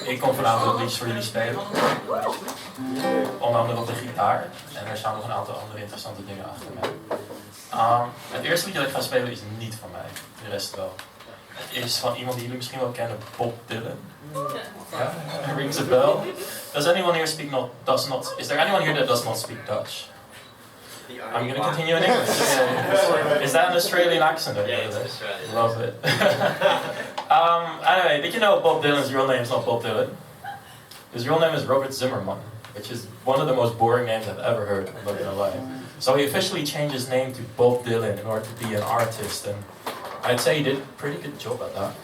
Ik kom vanavond wat liedjes voor jullie spelen. Onder andere op de gitaar. En er staan nog een aantal andere interessante dingen achter mij. Het eerste liedje dat ik ga spelen is niet van mij. De rest wel. Het is van iemand die jullie misschien wel kennen, Bob Dylan. Yeah, rings a bell. Is there anyone here that does not speak Dutch? I'm going to continue in English. Is that an Australian accent? Yeah, it's Australian. Love it. Anyway, did you know Bob Dylan's real name is not Bob Dylan? His real name is Robert Zimmerman, which is one of the most boring names I've ever heard, I'm not gonna lie. So he officially changed his name to Bob Dylan in order to be an artist, and I'd say he did a pretty good job at that.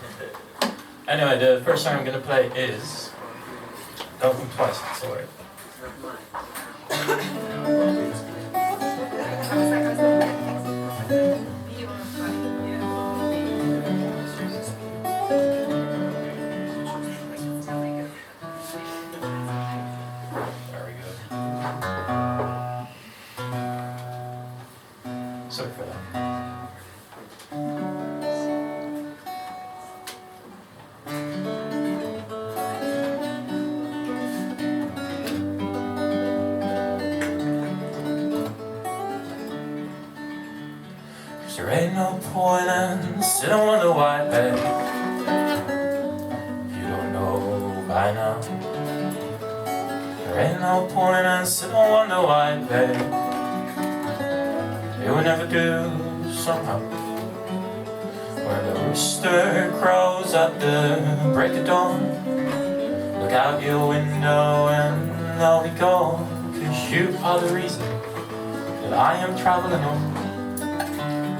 Anyway, the first song I'm gonna play is Don't Think Twice, sorry. Sorry for that. There ain't no point in sitting on the white bed. You don't know by now. There ain't no point in sitting on the white bed. It would never do somehow. When the rooster crows at the break of dawn, look out your window and I'll be gone. 'Cause you are the reason that I am traveling on.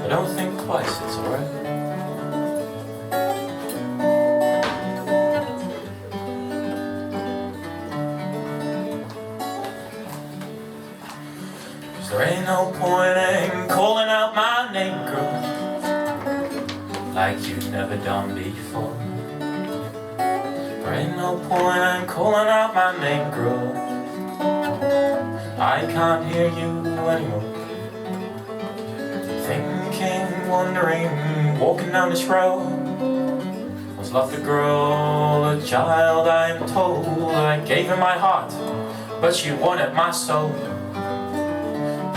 But don't think twice, it's alright. There ain't no point in calling out my name, girl, like you've never done before. There ain't no point in calling out my name, girl. I can't hear you anymore. Thinking, wondering, walking down this road. Was love the girl, a child I am told. I gave her my heart, but she wanted my soul.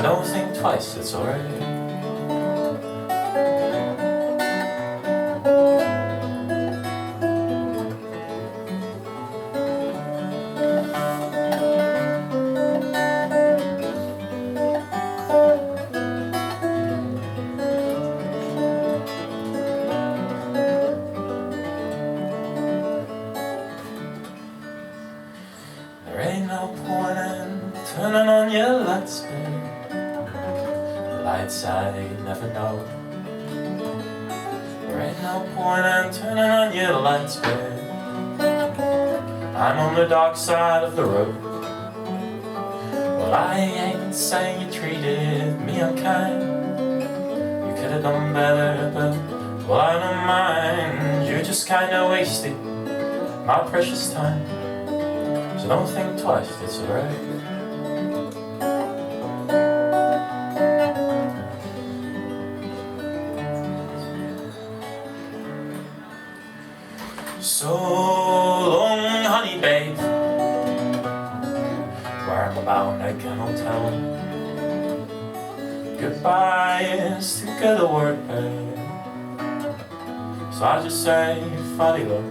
Don't think twice, it's alright. There ain't no point in turning on your lights, babe. Lights I never know. There ain't no point in turning on your lights, babe. I'm on the dark side of the road. Well, I ain't saying you treated me unkind. You could have done better, but well, I don't mind. You just kinda wasted my precious time. So don't think twice, it's alright. So long, honey babe. Where I'm bound I cannot tell. Goodbye is too good a word, babe. So I just say, funny look.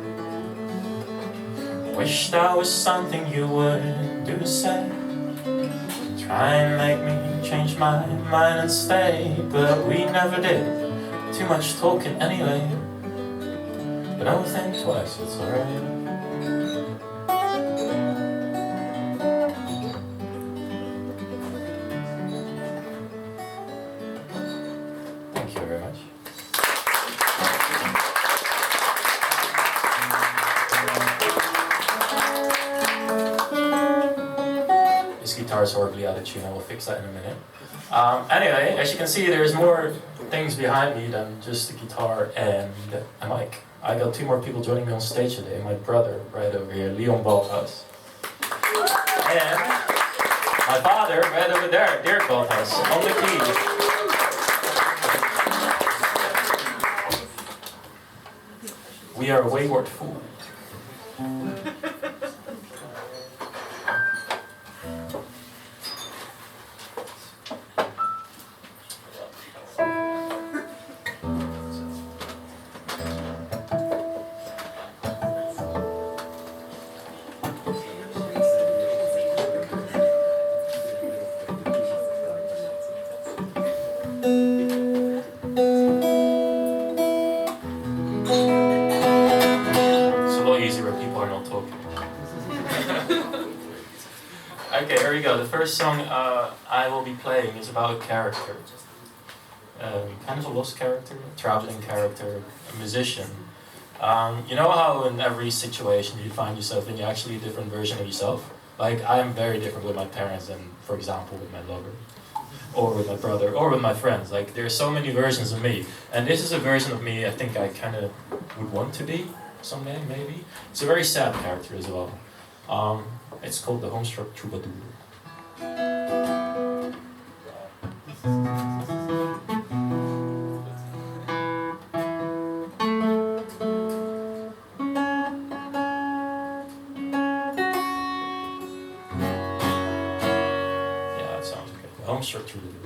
Wish that was something you would do, say. Try and make me change my mind and stay. But we never did. Too much talking anyway. But don't think twice, it's alright. Thank you very much. This guitar is horribly out of tune, I will fix that in a minute. Anyway, as you can see, there's more things behind me than just the guitar and a mic. I got two more people joining me on stage today. My brother, right over here, Leon Balthaus. And my father, right over there, Dirk Balthaus, on the keys. We are Wayward Fool. Okay, here we go. The first song I will be playing is about a character. Kind of a lost character, a traveling character, a musician. You know how in every situation you find yourself in, you're actually a different version of yourself? Like, I'm very different with my parents than, for example, with my lover, or with my brother, or with my friends. Like, there's so many versions of me. And this is a version of me I think I kind of would want to be someday, maybe. It's a very sad character as well. It's called the Homestruck Troubadour. Yeah, that sounds good. The Homestruck Troubadour.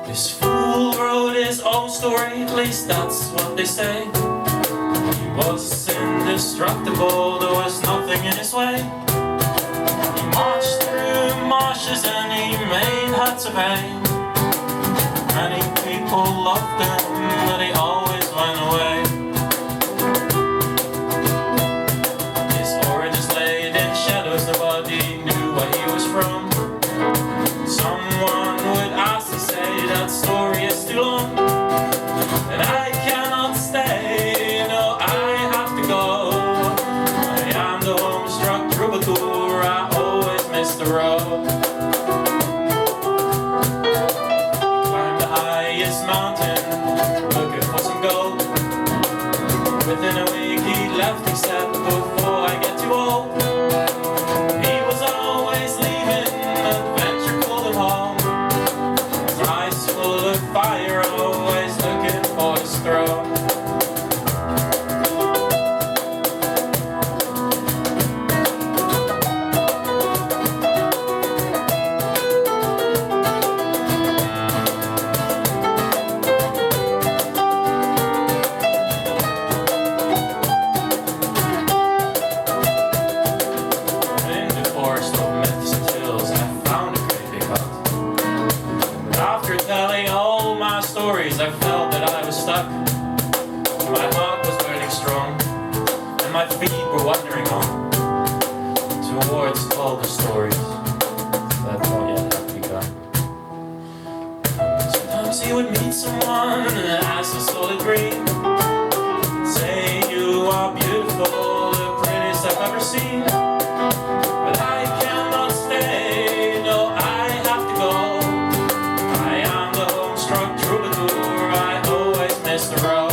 This fool wrote his own story, at least that's what they say. He was indestructible, there was nothing in his way. He marched through marshes and he made hats of hay. Many people loved him, but he always went away. His origins laid in shadows, nobody knew where he was from. Someone would ask to say that story is too long, and I cannot stay, no, I have to go. I am the Homestruck Troubadour, I always miss the road. Climb the highest mountain, looking for some gold. Within a week he left, he said, before I get too old. He was always leaving, adventure called him home. His eyes full of fire, always looking for his throne. In the forest of myths and tales, I found a great big hut. After telling all my stories, I felt that I was stuck. My heart was burning strong, and my feet were wandering on towards all the stories that not yet have begun. Sometimes he would meet someone and ask a solid dream. Say you are beautiful, the prettiest I've ever seen. But I cannot stay, no, I have to go. I am the Homestruck Troubadour, I always miss the road.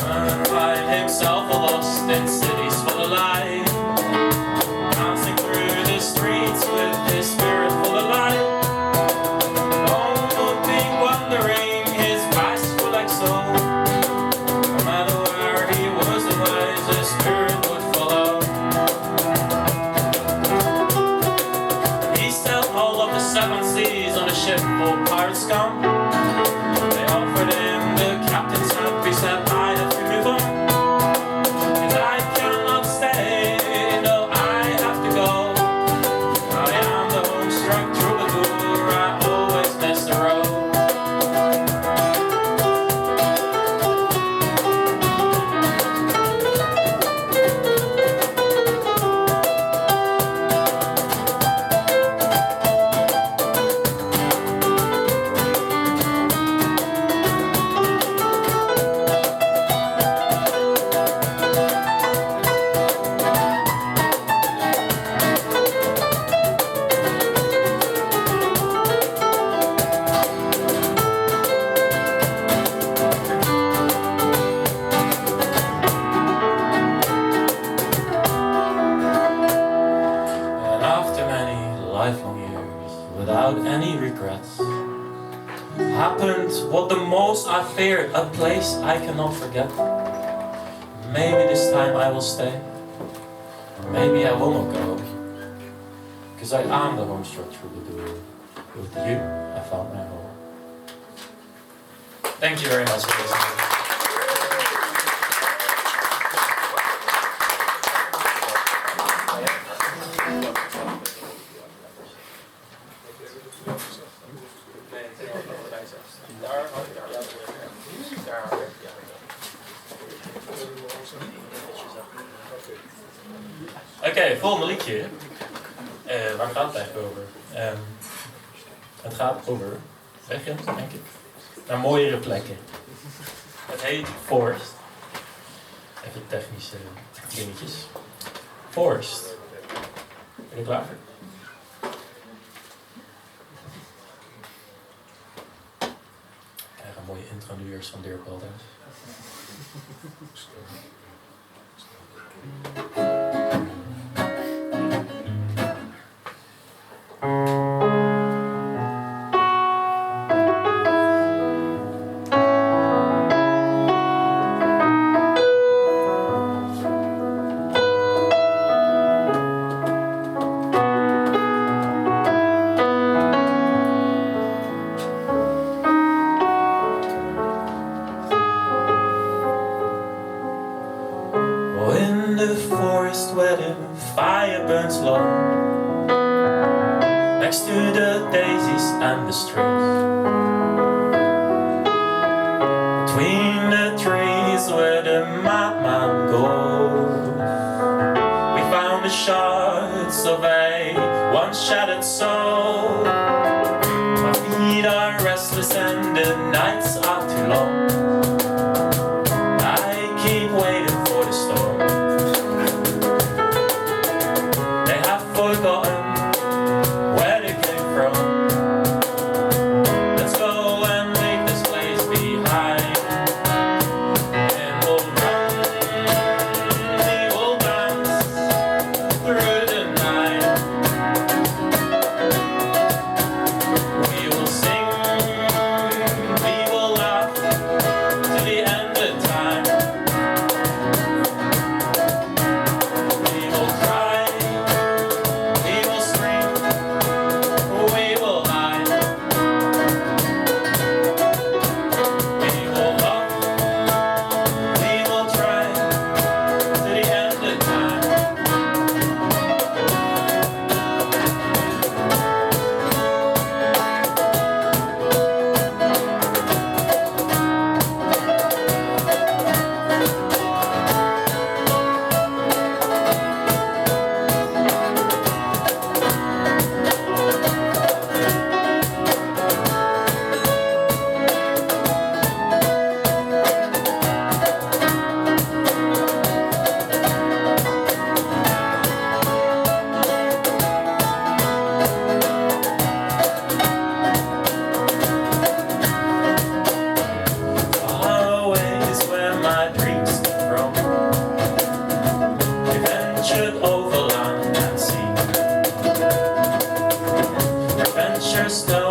And find himself lost in cities full of light, bouncing through the streets with his spirit full of light. Home would be wandering, his past were like soul. No matter where he was, always his spirit would follow. He sailed all of the 7 seas on a ship full of pirate scum. They offered him the captain's hat, he said I have to move on. 'Cause I cannot stay, no, I have to go. I am the Homestruck Troubadour, I always miss the road. lifelong years without any regrets. Happened what the most I feared, a place I cannot forget. Maybe this time I will stay, maybe I will not go, cause I am the Homestruck Troubadour. With you, I found my home. Thank you very much for listening. Oké, volgende liedje. Waar gaat het eigenlijk over? Het gaat over weggaan, denk ik. Naar mooiere plekken. Het heet Forest. Even technische dingetjes. Forest. Ben je klaar voor? Ik krijg een mooie intro nu eerst van Deel Balthaus. Where the fire burns low, next to the daisies and the streams, between the trees where the madman goes, we found the shards of a once shattered soul. My feet are restless and the nights are too long. I keep waiting for the storm. Forgotten where they came from. Let's go and leave this place behind. And we'll run, we will dance through the night. We will sing, we will laugh to the end of time. We will cry, overland and sea. Adventure stuff.